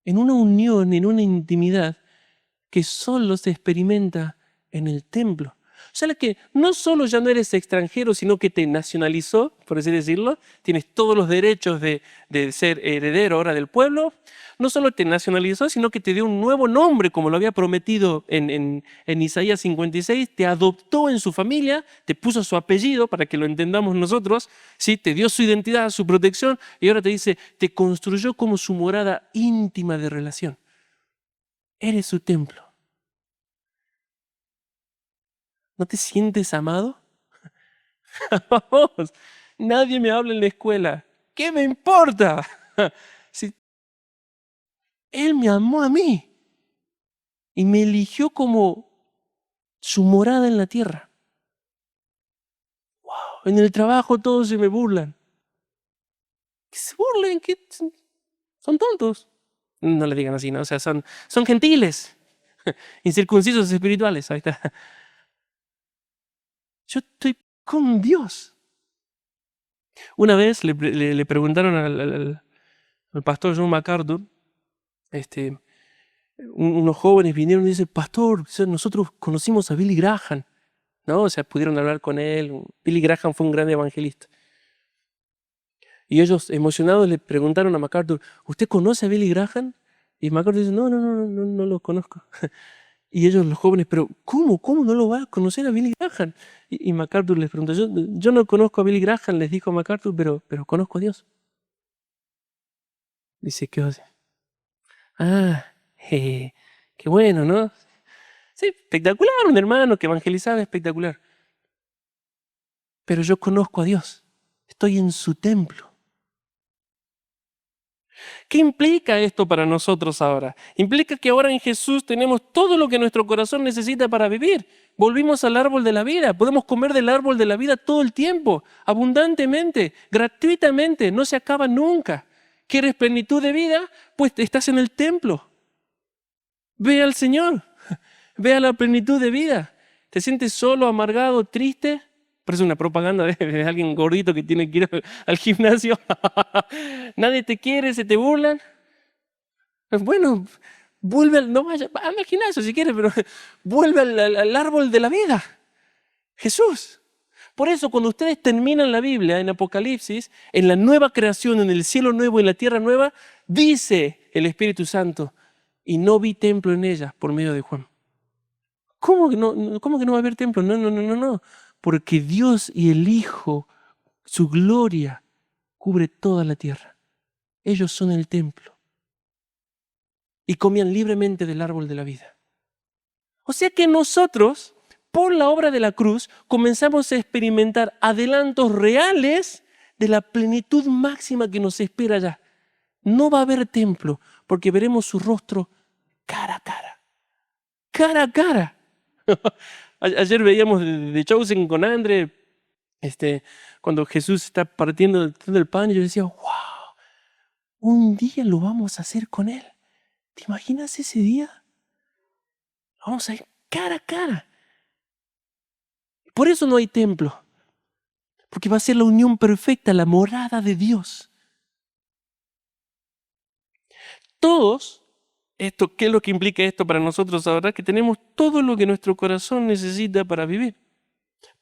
En una unión, en una intimidad que solo se experimenta en el templo. O sea, que no solo ya no eres extranjero, sino que te nacionalizó, por así decirlo, tienes todos los derechos de ser heredero ahora del pueblo. No solo te nacionalizó, sino que te dio un nuevo nombre, como lo había prometido en Isaías 56, te adoptó en su familia, te puso su apellido para que lo entendamos nosotros, ¿sí? Te dio su identidad, su protección, y ahora te dice, te construyó como su morada íntima de relación. Eres su templo. ¿No te sientes amado? Vamos, nadie me habla en la escuela. ¿Qué me importa? Si Él me amó a mí y me eligió como su morada en la tierra. Wow, en el trabajo todos se me burlan. ¿Que se burlen? ¿Que son tontos? No le digan así, ¿no? O sea, son gentiles, incircuncisos espirituales. Ahí está. Yo estoy con Dios. Una vez le preguntaron al pastor John MacArthur, unos jóvenes vinieron y dicen, pastor, nosotros conocimos a Billy Graham, ¿no? O sea, pudieron hablar con él. Billy Graham fue un gran evangelista. Y ellos, emocionados, le preguntaron a MacArthur, ¿usted conoce a Billy Graham? Y MacArthur dice, no lo conozco. Y ellos, los jóvenes, pero ¿cómo no lo va a conocer a Billy Graham? Y MacArthur les preguntó, yo no conozco a Billy Graham, les dijo MacArthur, pero conozco a Dios. Dice, ¿qué hace? Qué bueno, ¿no? Sí, espectacular, un hermano que evangelizaba, espectacular. Pero yo conozco a Dios, estoy en su templo. ¿Qué implica esto para nosotros ahora? Implica que ahora en Jesús tenemos todo lo que nuestro corazón necesita para vivir. Volvimos al árbol de la vida. Podemos comer del árbol de la vida todo el tiempo, abundantemente, gratuitamente, no se acaba nunca. ¿Quieres plenitud de vida? Pues estás en el templo. Ve al Señor, ve a la plenitud de vida. ¿Te sientes solo, amargado, triste? Parece una propaganda de alguien gordito que tiene que ir al gimnasio. Nadie te quiere, se te burlan. Bueno, Vuelve al, no vaya, anda al gimnasio si quieres, pero vuelve al árbol de la vida. Jesús. Por eso cuando ustedes terminan la Biblia en Apocalipsis, en la nueva creación, en el cielo nuevo y la tierra nueva, dice el Espíritu Santo, y no vi templo en ella por medio de Juan. ¿Cómo que no va a haber templo? No. Porque Dios y el Hijo, su gloria, cubre toda la tierra. Ellos son el templo. Y comían libremente del árbol de la vida. O sea que nosotros, por la obra de la cruz, comenzamos a experimentar adelantos reales de la plenitud máxima que nos espera allá. No va a haber templo, porque veremos su rostro cara a cara. Cara a cara. Ayer veíamos The Chosen con André, cuando Jesús está partiendo el pan, y yo decía, wow, un día lo vamos a hacer con Él. ¿Te imaginas ese día? Lo vamos a ir cara a cara. Por eso no hay templo, porque va a ser la unión perfecta, la morada de Dios. Todos, ¿qué es lo que implica esto para nosotros ahora? Que tenemos todo lo que nuestro corazón necesita para vivir.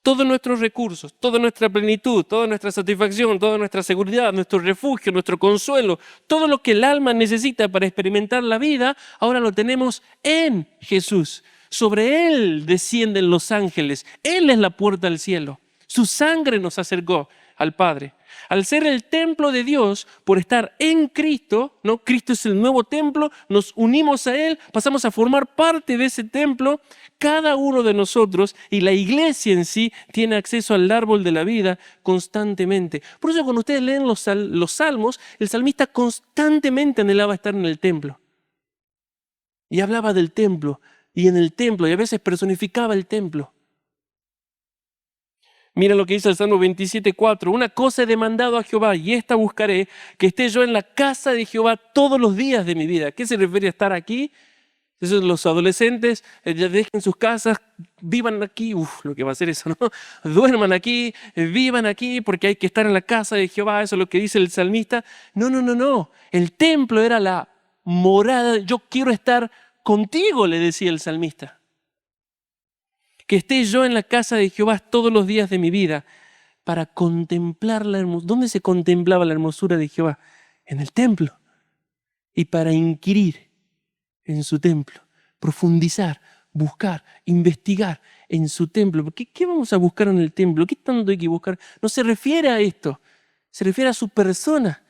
Todos nuestros recursos, toda nuestra plenitud, toda nuestra satisfacción, toda nuestra seguridad, nuestro refugio, nuestro consuelo, todo lo que el alma necesita para experimentar la vida, ahora lo tenemos en Jesús. Sobre Él descienden los ángeles. Él es la puerta al cielo. Su sangre nos acercó al Padre. Al ser el templo de Dios, por estar en Cristo, ¿no? Cristo es el nuevo templo, nos unimos a Él, pasamos a formar parte de ese templo. Cada uno de nosotros y la iglesia en sí tiene acceso al árbol de la vida constantemente. Por eso cuando ustedes leen los salmos, el salmista constantemente anhelaba estar en el templo. Y hablaba del templo, y en el templo, y a veces personificaba el templo. Mira lo que dice el Salmo 27:4. Una cosa he demandado a Jehová y esta buscaré, que esté yo en la casa de Jehová todos los días de mi vida. ¿A qué se refiere a estar aquí? Entonces los adolescentes ya dejen sus casas, vivan aquí, lo que va a ser eso, ¿no? Duerman aquí, vivan aquí porque hay que estar en la casa de Jehová, eso es lo que dice el salmista. No. El templo era la morada, yo quiero estar contigo, le decía el salmista. Que esté yo en la casa de Jehová todos los días de mi vida para contemplar la hermosura. ¿Dónde se contemplaba la hermosura de Jehová? En el templo. Y para inquirir en su templo, profundizar, buscar, investigar en su templo. ¿Qué vamos a buscar en el templo? ¿Qué tanto hay que buscar? No se refiere a esto, se refiere a su persona.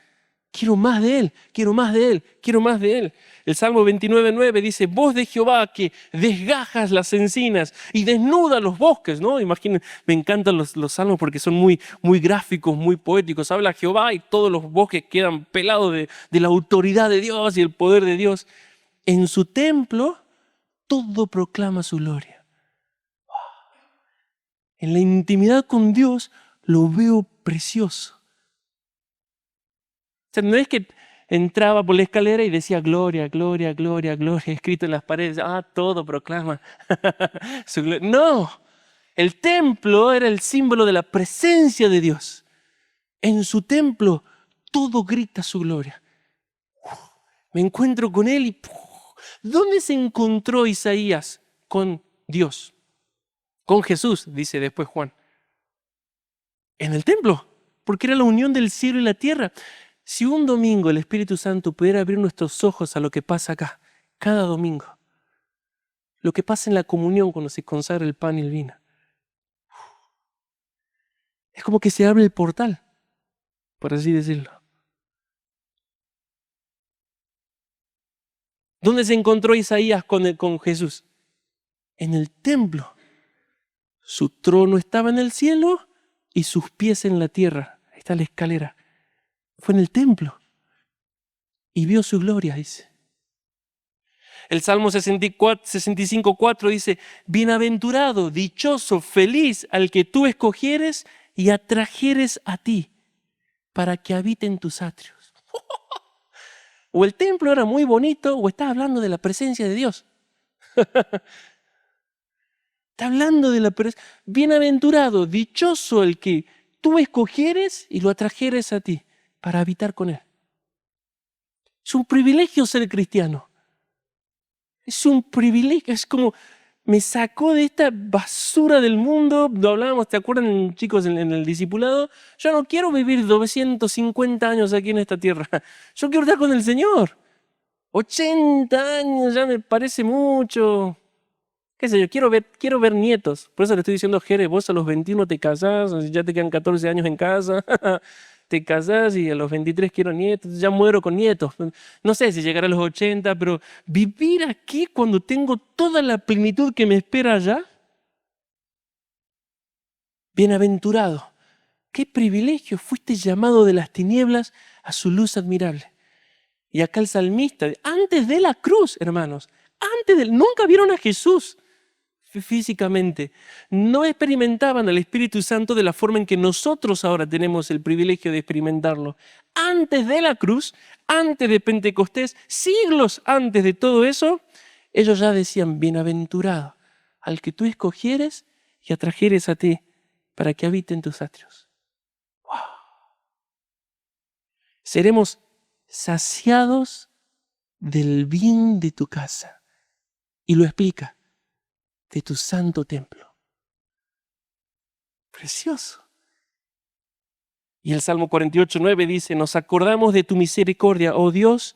Quiero más de Él, quiero más de Él, quiero más de Él. El Salmo 29:9 dice, voz de Jehová que desgajas las encinas y desnuda los bosques, ¿no? Imaginen, me encantan los salmos porque son muy gráficos, muy poéticos. Habla Jehová y todos los bosques quedan pelados de la autoridad de Dios y el poder de Dios. En su templo, todo proclama su gloria. En la intimidad con Dios, lo veo precioso. O sea, no es que entraba por la escalera y decía gloria, gloria, gloria, gloria, escrito en las paredes. Todo proclama su gloria. No, el templo era el símbolo de la presencia de Dios. En su templo, todo grita su gloria. Me encuentro con Él y... ¿Dónde se encontró Isaías con Dios? Con Jesús, dice después Juan. En el templo, porque era la unión del cielo y la tierra. Si un domingo el Espíritu Santo pudiera abrir nuestros ojos a lo que pasa acá, cada domingo, lo que pasa en la comunión cuando se consagra el pan y el vino, es como que se abre el portal, por así decirlo. ¿Dónde se encontró Isaías con Jesús? En el templo. Su trono estaba en el cielo y sus pies en la tierra. Ahí está la escalera. Fue en el templo y vio su gloria, dice. El Salmo 65:4 dice, bienaventurado, dichoso, feliz al que tú escogieres y atrajeres a ti para que habite en tus atrios. O el templo era muy bonito o está hablando de la presencia de Dios. Está hablando de la presencia. Bienaventurado, dichoso el que tú escogieres y lo atrajeres a ti para habitar con Él. Es un privilegio ser cristiano. Es un privilegio, es como me sacó de esta basura del mundo. Lo hablábamos, ¿te acuerdan, chicos, en el discipulado? Yo no quiero vivir 250 años aquí en esta tierra. Yo quiero estar con el Señor. 80 años ya me parece mucho. Qué sé yo, quiero ver nietos. Por eso le estoy diciendo, Jere, vos a los 21 te casás, ya te quedan 14 años en casa, te casás y a los 23 quiero nietos, ya muero con nietos. No sé si llegar a los 80, pero vivir aquí cuando tengo toda la plenitud que me espera allá. Bienaventurado, qué privilegio, fuiste llamado de las tinieblas a su luz admirable. Y acá el salmista, antes de la cruz, hermanos, nunca vieron a Jesús físicamente, no experimentaban al Espíritu Santo de la forma en que nosotros ahora tenemos el privilegio de experimentarlo. Antes de la cruz, antes de Pentecostés, siglos antes de todo eso, ellos ya decían, bienaventurado al que tú escogieres y atrajeres a ti para que habite en tus atrios. ¡Wow! Seremos saciados del bien de tu casa. Y lo explica, de tu santo templo. Precioso. Y el Salmo 48:9 dice, nos acordamos de tu misericordia, oh Dios,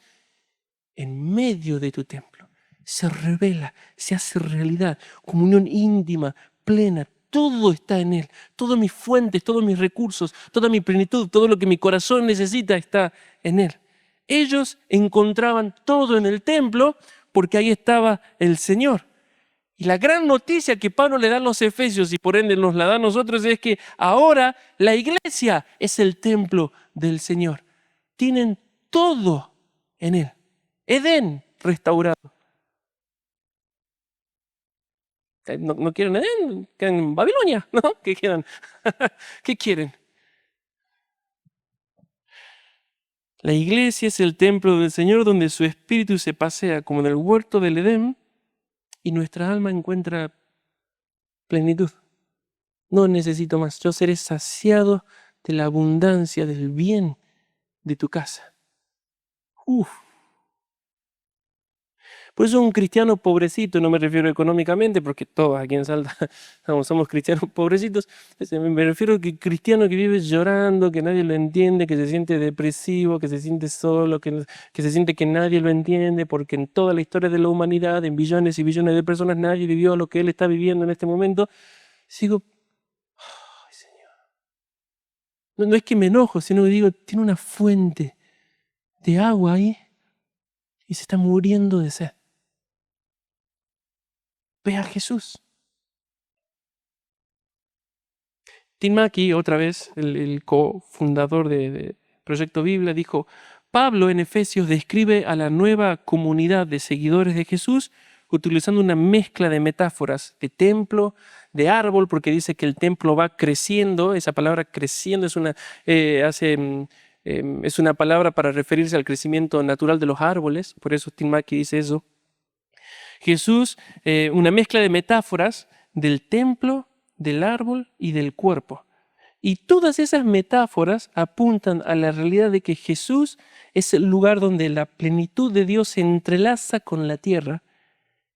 en medio de tu templo. Se revela, se hace realidad, comunión íntima, plena, todo está en Él. Todas mis fuentes, todos mis recursos, toda mi plenitud, todo lo que mi corazón necesita está en Él. Ellos encontraban todo en el templo porque ahí estaba el Señor. Y la gran noticia que Pablo le da a los efesios y por ende nos la da a nosotros es que ahora la iglesia es el templo del Señor. Tienen todo en Él. Edén restaurado. ¿No quieren Edén? ¿Quedan en Babilonia? ¿No? ¿Qué quedan? ¿Qué quieren? La iglesia es el templo del Señor donde su espíritu se pasea como en el huerto del Edén y nuestra alma encuentra plenitud. No necesito más. Yo seré saciado de la abundancia del bien de tu casa. Uf. Por eso un cristiano pobrecito, no me refiero económicamente, porque todos aquí en Salta somos cristianos pobrecitos, me refiero a que cristiano que vive llorando, que nadie lo entiende, que se siente depresivo, que se siente solo, que se siente que nadie lo entiende, porque en toda la historia de la humanidad, en billones y billones de personas, nadie vivió lo que él está viviendo en este momento. Sigo, ay Señor. No es que me enojo, sino que digo, tiene una fuente de agua ahí y se está muriendo de sed. Ve a Jesús. Tim Mackie, otra vez, el cofundador de Proyecto Biblia, dijo, Pablo en Efesios describe a la nueva comunidad de seguidores de Jesús utilizando una mezcla de metáforas de templo, de árbol, porque dice que el templo va creciendo. Esa palabra creciendo es una palabra para referirse al crecimiento natural de los árboles, por eso Tim Mackie dice eso. Jesús, una mezcla de metáforas del templo, del árbol y del cuerpo. Y todas esas metáforas apuntan a la realidad de que Jesús es el lugar donde la plenitud de Dios se entrelaza con la tierra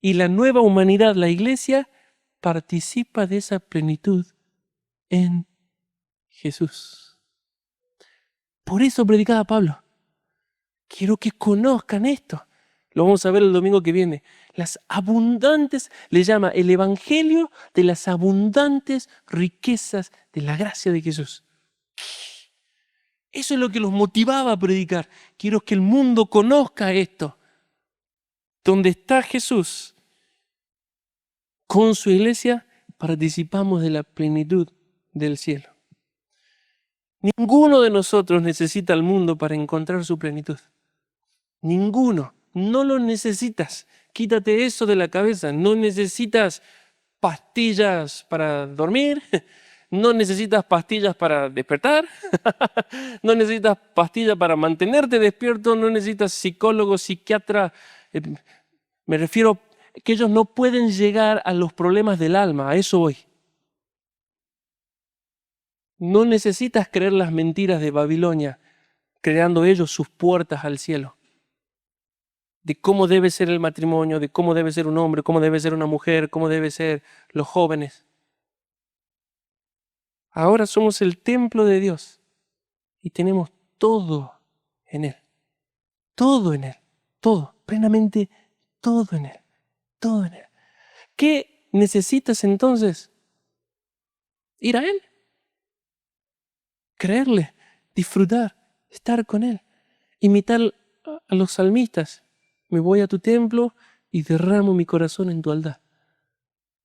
y la nueva humanidad, la iglesia, participa de esa plenitud en Jesús. Por eso predicaba Pablo. Quiero que conozcan esto. Lo vamos a ver el domingo que viene. Las abundantes, le llama el evangelio de las abundantes riquezas de la gracia de Jesús. Eso es lo que los motivaba a predicar. Quiero que el mundo conozca esto. Donde está Jesús con su iglesia, participamos de la plenitud del cielo. Ninguno de nosotros necesita al mundo para encontrar su plenitud. Ninguno. No lo necesitas. Quítate eso de la cabeza. No necesitas pastillas para dormir. No necesitas pastillas para despertar. No necesitas pastillas para mantenerte despierto. No necesitas psicólogo, psiquiatra. Me refiero que ellos no pueden llegar a los problemas del alma. A eso voy. No necesitas creer las mentiras de Babilonia, creando ellos sus puertas al cielo. de cómo debe ser el matrimonio, de cómo debe ser un hombre, cómo debe ser una mujer, cómo debe ser los jóvenes. Ahora somos el templo de Dios y tenemos todo en Él. Todo en Él. Todo. Plenamente todo en Él. Todo en Él. ¿Qué necesitas entonces? Ir a Él. Creerle. Disfrutar. Estar con Él. Imitar a los salmistas. Me voy a tu templo y derramo mi corazón en tu altar.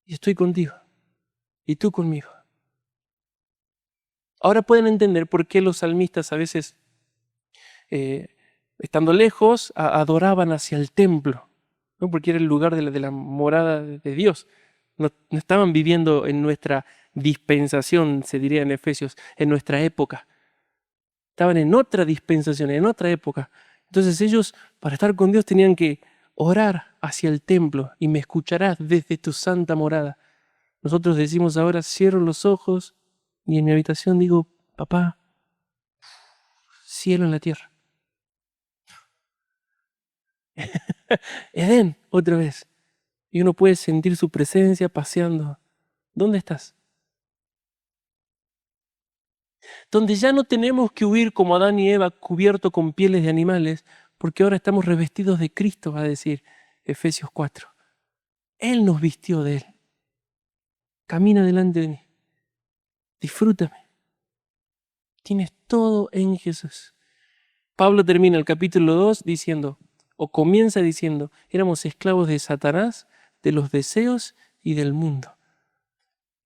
Y estoy contigo. Y tú conmigo. Ahora pueden entender por qué los salmistas a veces, estando lejos, adoraban hacia el templo, ¿no? Porque era el lugar de la morada de Dios. No estaban viviendo en nuestra dispensación, se diría en Efesios, en nuestra época. Estaban en otra dispensación, en otra época. Entonces ellos, para estar con Dios, tenían que orar hacia el templo y me escucharás desde tu santa morada. Nosotros decimos ahora, cierro los ojos y en mi habitación digo, papá, cielo en la tierra. Edén, otra vez. Y uno puede sentir su presencia paseando. ¿Dónde estás? Donde ya no tenemos que huir como Adán y Eva cubierto con pieles de animales, porque ahora estamos revestidos de Cristo, va a decir Efesios 4. Él nos vistió de Él. Camina delante de mí. Disfrútame. Tienes todo en Jesús. Pablo termina el capítulo 2 diciendo, o comienza diciendo, éramos esclavos de Satanás, de los deseos y del mundo.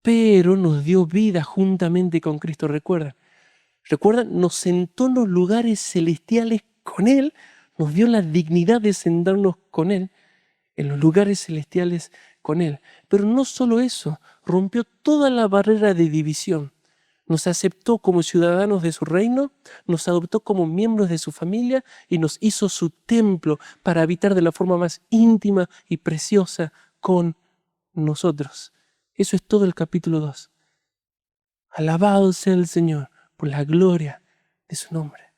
Pero nos dio vida juntamente con Cristo. ¿Recuerdan? Nos sentó en los lugares celestiales con Él, nos dio la dignidad de sentarnos con Él, en los lugares celestiales con Él. Pero no solo eso, rompió toda la barrera de división. Nos aceptó como ciudadanos de su reino, nos adoptó como miembros de su familia y nos hizo su templo para habitar de la forma más íntima y preciosa con nosotros. Eso es todo el capítulo 2. Alabado sea el Señor por la gloria de su nombre.